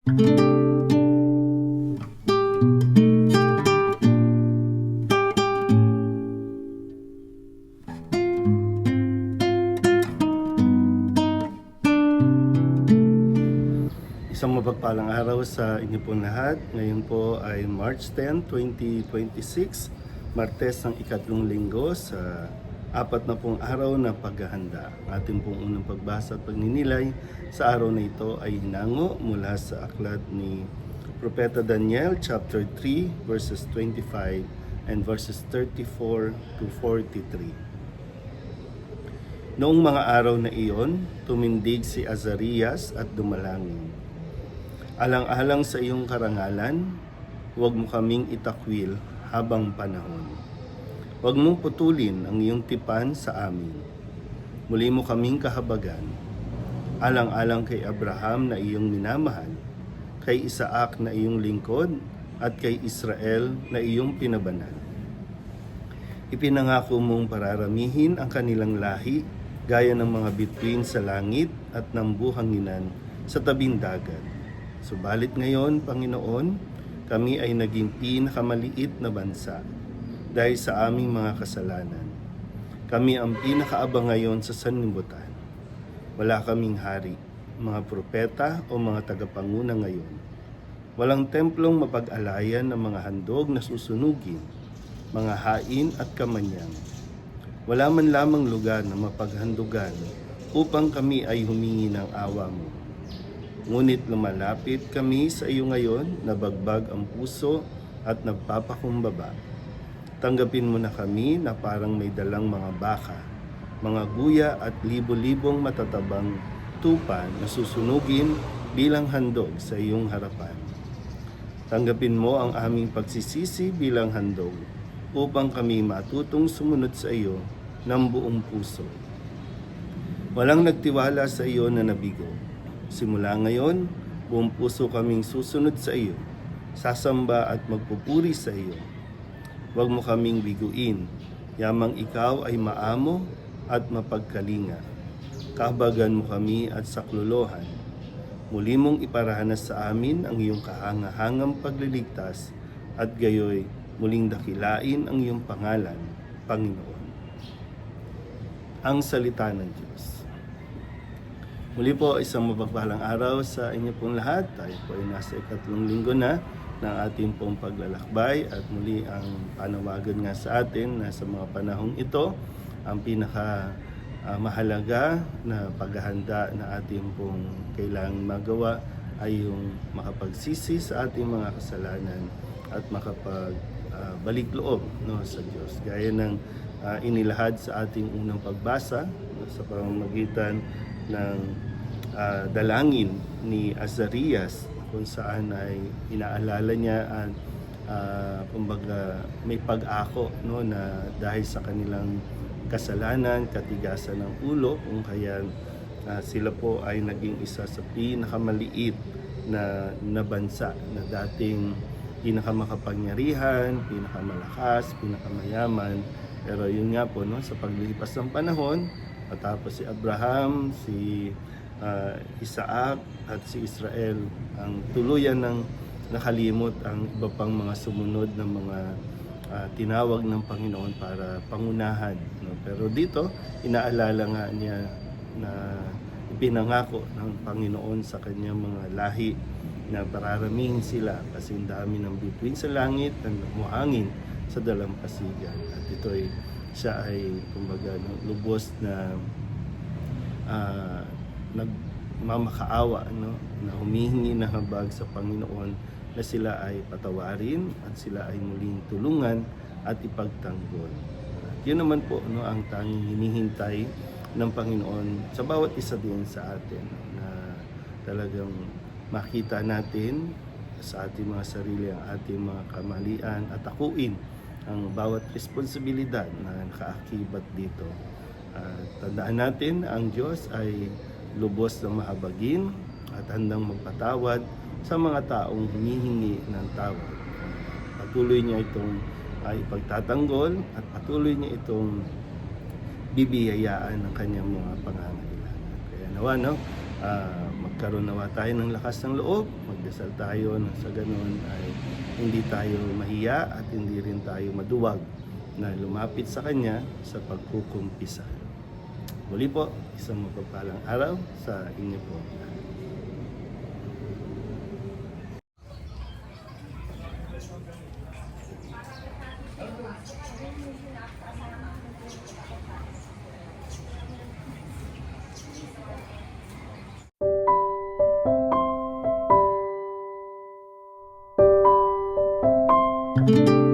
Isang mapagpalang araw sa inyo pong lahat. Ngayon po ay March 10, 2026, Martes ng ikatlong linggo sa apat na pong araw na paghahanda. Ating pong unang pagbasa at pagninilay sa araw na ito ay hinango mula sa aklat ni Propeta Daniel chapter 3 verses 25 and verses 34 to 43. Noong mga araw na iyon, tumindig si Azarias at dumalangin. Alang-alang sa iyong karangalan, huwag mo kaming itakwil habang panahon. Huwag mong putulin ang iyong tipan sa amin. Muli mo kaming kahabagan. Alang-alang kay Abraham na iyong minamahal, kay Isaac na iyong lingkod, at kay Israel na iyong pinabanal. Ipinangako mong pararamihin ang kanilang lahi gaya ng mga bituin sa langit at ng buhanginan sa tabing dagat. Subalit ngayon, Panginoon, kami ay naging pinakamaliit na bansa dahil sa aming mga kasalanan. Kami ang pinakaabang ngayon sa sanlibutan. Wala kaming hari, mga propeta o mga tagapanguna ngayon. Walang templong mapag-alayan ng mga handog na susunugin, mga hain at kamanyang. Wala man lamang lugar na mapaghandugan upang kami ay humingi ng awa mo. Ngunit lumalapit kami sa iyo ngayon na bagbag ang puso at nagpapakumbaba. Tanggapin mo na kami na parang may dalang mga baka, mga guya at libo-libong matatabang tupa na susunugin bilang handog sa iyong harapan. Tanggapin mo ang aming pagsisisi bilang handog upang kami matutong sumunod sa iyo ng buong puso. Walang nagtiwala sa iyo na nabigo. Simula ngayon, buong puso kaming susunod sa iyo, sasamba at magpupuri sa iyo. Huwag mo kaming biguin, yamang ikaw ay maamo at mapagkalinga. Kahabagan mo kami at saklolohan. Muli mong iparanas sa amin ang iyong kahangahangang pagliligtas at gayoy muling dakilain ang iyong pangalan, Panginoon. Ang salita ng Diyos. Muli po, isang mapagpalang araw sa inyo pong lahat. Tayo po ay nasa ikatlong linggo na ng ating pong paglalakbay at muli ang panawagan nga sa atin na sa mga panahong ito, ang pinaka mahalaga na paghahanda na ating pong kailangang magawa ay yung makapagsisi sa ating mga kasalanan at makapagbalik loob sa Diyos. Gaya ng inilahad sa ating unang pagbasa sa pamamagitan ng dalangin ni Azarias kung saan ay inaalala niya at kumbaga may pag-ako na dahil sa kanilang kasalanan, katigasan ng ulo, kung kaya sila po ay naging isa sa pinakamaliit na bansa na dating pinakamakapangyarihan, pinakamalakas, pinakamayaman. Pero yun nga po, sa paglipas ng panahon, matapos si Abraham, si Isaac at si Israel, ang tuluyan ng nakalimot ang iba pang mga sumunod ng mga tinawag ng Panginoon para pangunahan. Pero dito, inaalala nga niya na ipinangako ng Panginoon sa kanyang mga lahi na pararamihin sila kasi ang dami ng bituin sa langit at muhangin sa dalampasigan. At ito ay siya ay kumbaga lubos na nagmamakaawa na humihingi ng habag sa Panginoon na sila ay patawarin at sila ay muling tulungan at ipagtanggol. At yun naman po ang tanging hinihintay ng Panginoon sa bawat isa din sa atin na talagang makita natin sa ating mga sarili ang ating mga kamalian at akuin ang bawat responsibilidad na nakaakibat dito. Tandaan natin, ang Diyos ay lubos na mahabagin at handang magpatawad sa mga taong humihingi ng tawad. Patuloy niya itong ipagtatanggol at patuloy niya itong bibiyayaan ng kanyang mga pangangailangan. Kaya nawa, magkaroon nawa tayo ng lakas ng loob, magdasal tayo na sa ganun ay hindi tayo mahiya at hindi rin tayo maduwag na lumapit sa Kanya sa pagkukumpisa. Muli po, isang mapagpalang araw sa inyo po. Thank you.